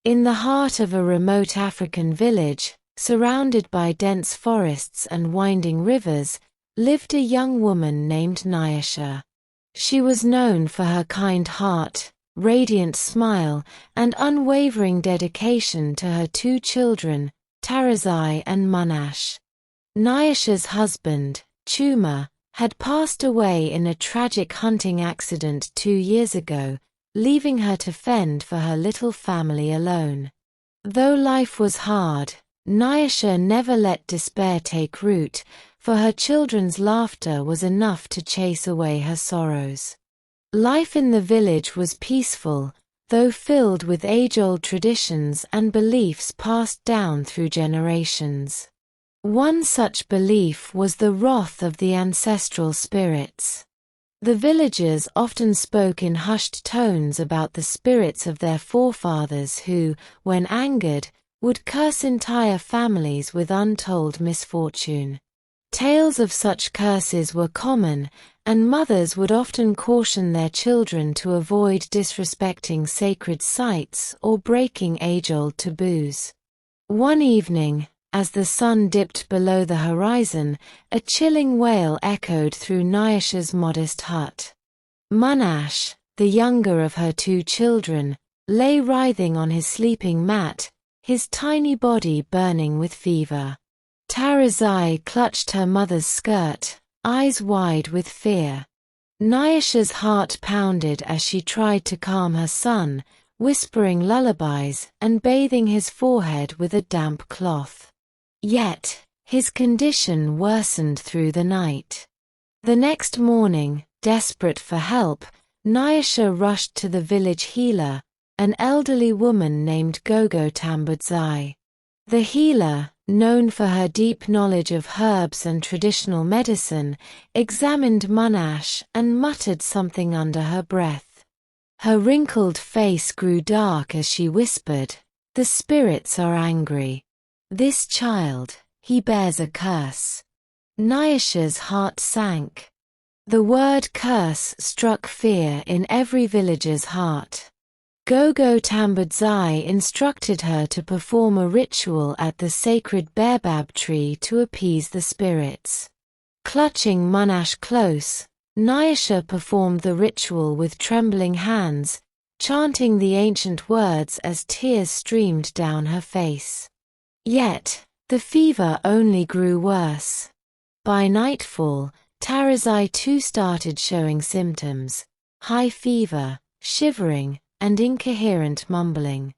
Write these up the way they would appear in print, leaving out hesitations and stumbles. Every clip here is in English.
In the heart of a remote African village, surrounded by dense forests and winding rivers, lived a young woman named Nyasha. She was known for her kind heart, radiant smile, and unwavering dedication to her two children, Tarazai and Monash. Nyasha's husband, Chuma, had passed away in a tragic hunting accident 2 years ago, leaving her to fend for her little family alone. Though life was hard, Nyasha never let despair take root, for her children's laughter was enough to chase away her sorrows. Life in the village was peaceful, though filled with age-old traditions and beliefs passed down through generations. One such belief was the wrath of the ancestral spirits. The villagers often spoke in hushed tones about the spirits of their forefathers who, when angered, would curse entire families with untold misfortune. Tales of such curses were common, and mothers would often caution their children to avoid disrespecting sacred sites or breaking age-old taboos. One evening, as the sun dipped below the horizon, a chilling wail echoed through Nyasha's modest hut. Monash, the younger of her two children, lay writhing on his sleeping mat, his tiny body burning with fever. Tarazai clutched her mother's skirt, eyes wide with fear. Nyasha's heart pounded as she tried to calm her son, whispering lullabies and bathing his forehead with a damp cloth. Yet, his condition worsened through the night. The next morning, desperate for help, Nyasha rushed to the village healer, an elderly woman named Gogo Tambudzai. The healer, known for her deep knowledge of herbs and traditional medicine, examined Monash and muttered something under her breath. Her wrinkled face grew dark as she whispered, "The spirits are angry. This child, he bears a curse." Nyasha's heart sank. The word curse struck fear in every villager's heart. Gogo Tambudzai instructed her to perform a ritual at the sacred baobab tree to appease the spirits. Clutching Monash close, Nyasha performed the ritual with trembling hands, chanting the ancient words as tears streamed down her face. Yet, the fever only grew worse. By nightfall, Tarazai too started showing symptoms: high fever, shivering, and incoherent mumbling.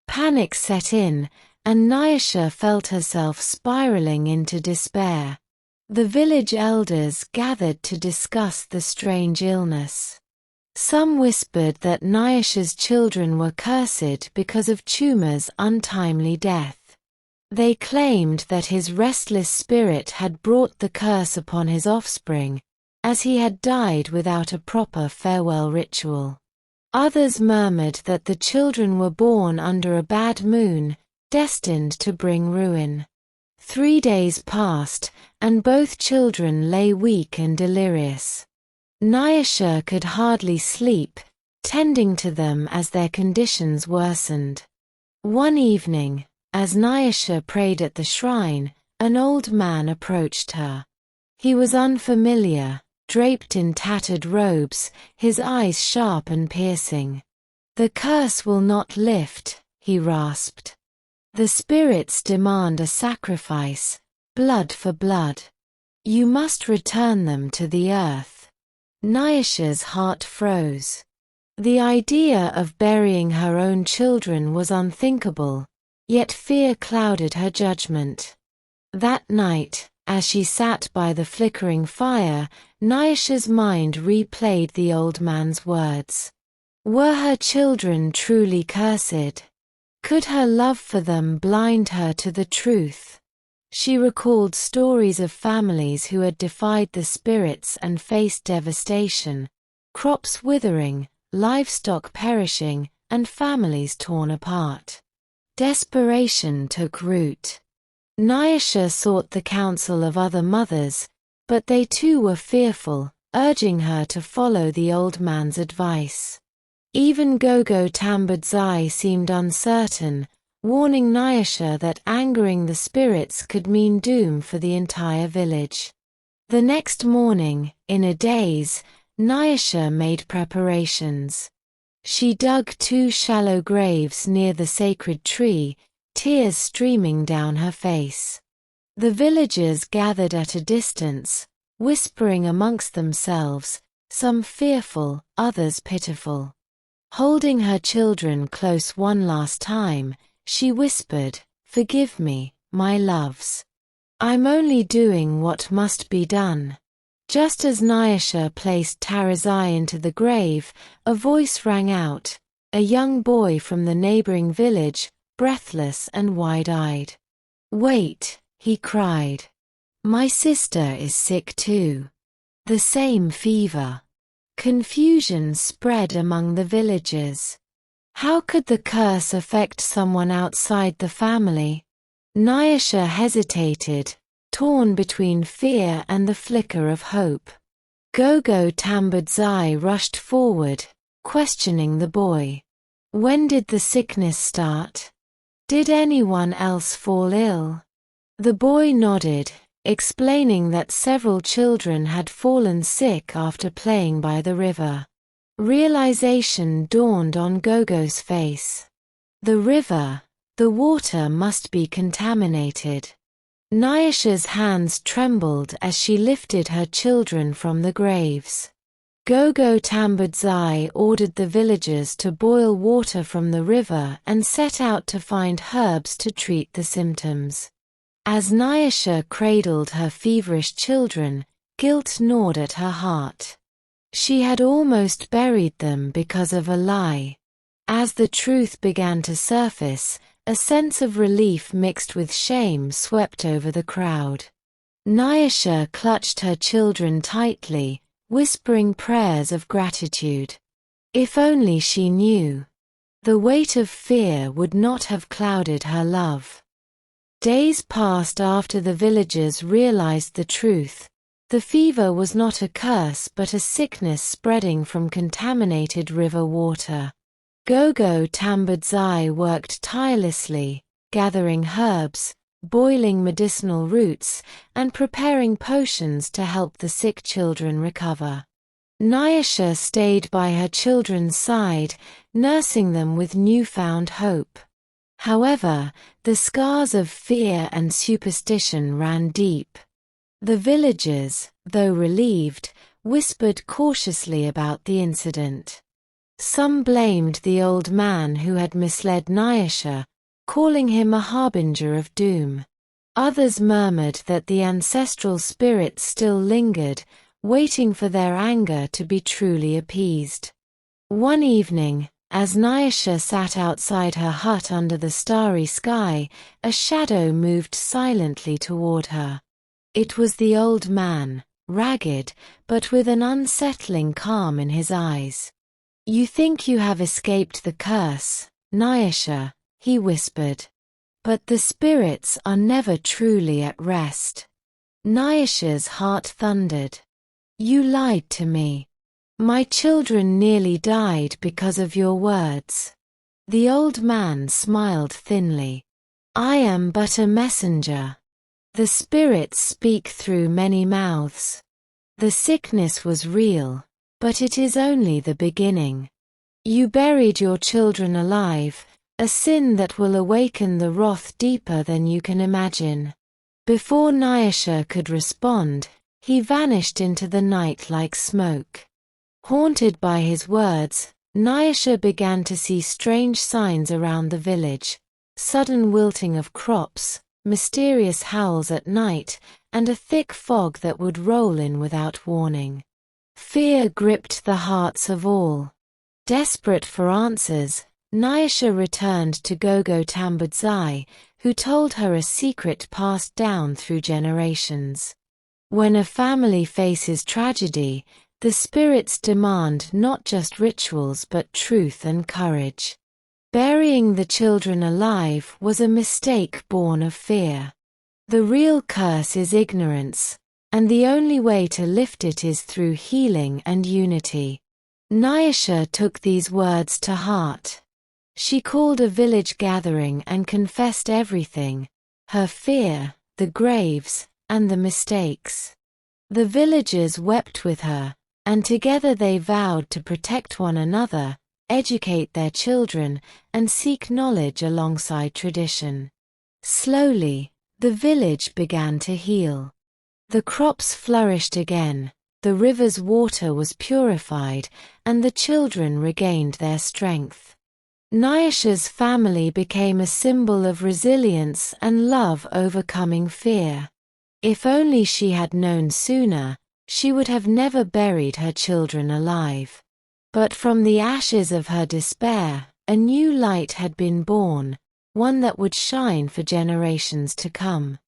Panic set in, and Nyasha felt herself spiraling into despair. The village elders gathered to discuss the strange illness. Some whispered that Nyasha's children were cursed because of Chuma's untimely death. They claimed that his restless spirit had brought the curse upon his offspring, as he had died without a proper farewell ritual. Others murmured that the children were born under a bad moon, destined to bring ruin. 3 days passed, and both children lay weak and delirious. Nyasha could hardly sleep, tending to them as their conditions worsened. One evening, as Nyasha prayed at the shrine, an old man approached her. He was unfamiliar, draped in tattered robes, his eyes sharp and piercing. "The curse will not lift," he rasped. "The spirits demand a sacrifice, blood for blood. You must return them to the earth." Nyasha's heart froze. The idea of burying her own children was unthinkable, yet fear clouded her judgment. That night, as she sat by the flickering fire, Nyasha's mind replayed the old man's words. Were her children truly cursed? Could her love for them blind her to the truth? She recalled stories of families who had defied the spirits and faced devastation, crops withering, livestock perishing, and families torn apart. Desperation took root. Nyasha sought the counsel of other mothers, but they too were fearful, urging her to follow the old man's advice. Even Gogo Tambudzai seemed uncertain, warning Nyasha that angering the spirits could mean doom for the entire village. The next morning, in a daze, Nyasha made preparations. She dug 2 shallow graves near the sacred tree, tears streaming down her face. The villagers gathered at a distance, whispering amongst themselves, some fearful, others pitiful. Holding her children close one last time, she whispered, "Forgive me, my loves. I'm only doing what must be done." Just as Nyasha placed Tarazai into the grave, a voice rang out, a young boy from the neighboring village, breathless and wide-eyed. "Wait," he cried. "My sister is sick too. The same fever." Confusion spread among the villagers. How could the curse affect someone outside the family? Nyasha hesitated, torn between fear and the flicker of hope. Gogo Tambudzai rushed forward, questioning the boy. "When did the sickness start? Did anyone else fall ill?" The boy nodded, explaining that several children had fallen sick after playing by the river. Realization dawned on Gogo's face. The river, the water must be contaminated. Nyasha's hands trembled as she lifted her children from the graves. Gogo Tambudzai ordered the villagers to boil water from the river and set out to find herbs to treat the symptoms. As Nyasha cradled her feverish children, guilt gnawed at her heart. She had almost buried them because of a lie. As the truth began to surface, a sense of relief mixed with shame swept over the crowd. Nyasha clutched her children tightly, whispering prayers of gratitude. If only she knew. The weight of fear would not have clouded her love. Days passed after the villagers realized the truth. The fever was not a curse but a sickness spreading from contaminated river water. Gogo Tambudzai worked tirelessly, gathering herbs, boiling medicinal roots, and preparing potions to help the sick children recover. Nyasha stayed by her children's side, nursing them with newfound hope. However, the scars of fear and superstition ran deep. The villagers, though relieved, whispered cautiously about the incident. Some blamed the old man who had misled Nyasha, calling him a harbinger of doom. Others murmured that the ancestral spirits still lingered, waiting for their anger to be truly appeased. One evening, as Nyasha sat outside her hut under the starry sky, a shadow moved silently toward her. It was the old man, ragged, but with an unsettling calm in his eyes. "You think you have escaped the curse, Nyasha," he whispered. "But the spirits are never truly at rest." Nyasha's heart thundered. "You lied to me. My children nearly died because of your words." The old man smiled thinly. "I am but a messenger. The spirits speak through many mouths. The sickness was real, but it is only the beginning. You buried your children alive, a sin that will awaken the wrath deeper than you can imagine." Before Nyasha could respond, he vanished into the night like smoke. Haunted by his words, Nyasha began to see strange signs around the village: sudden wilting of crops, mysterious howls at night, and a thick fog that would roll in without warning. Fear gripped the hearts of all. Desperate for answers, Nyasha returned to Gogo Tambudzai, who told her a secret passed down through generations. When a family faces tragedy, the spirits demand not just rituals but truth and courage. Burying the children alive was a mistake born of fear. The real curse is ignorance, and the only way to lift it is through healing and unity. Nyasha took these words to heart. She called a village gathering and confessed everything: her fear, the graves, and the mistakes. The villagers wept with her, and together they vowed to protect one another, educate their children, and seek knowledge alongside tradition. Slowly, the village began to heal. The crops flourished again, the river's water was purified, and the children regained their strength. Nyasha's family became a symbol of resilience and love overcoming fear. If only she had known sooner, she would have never buried her children alive. But from the ashes of her despair, a new light had been born, one that would shine for generations to come.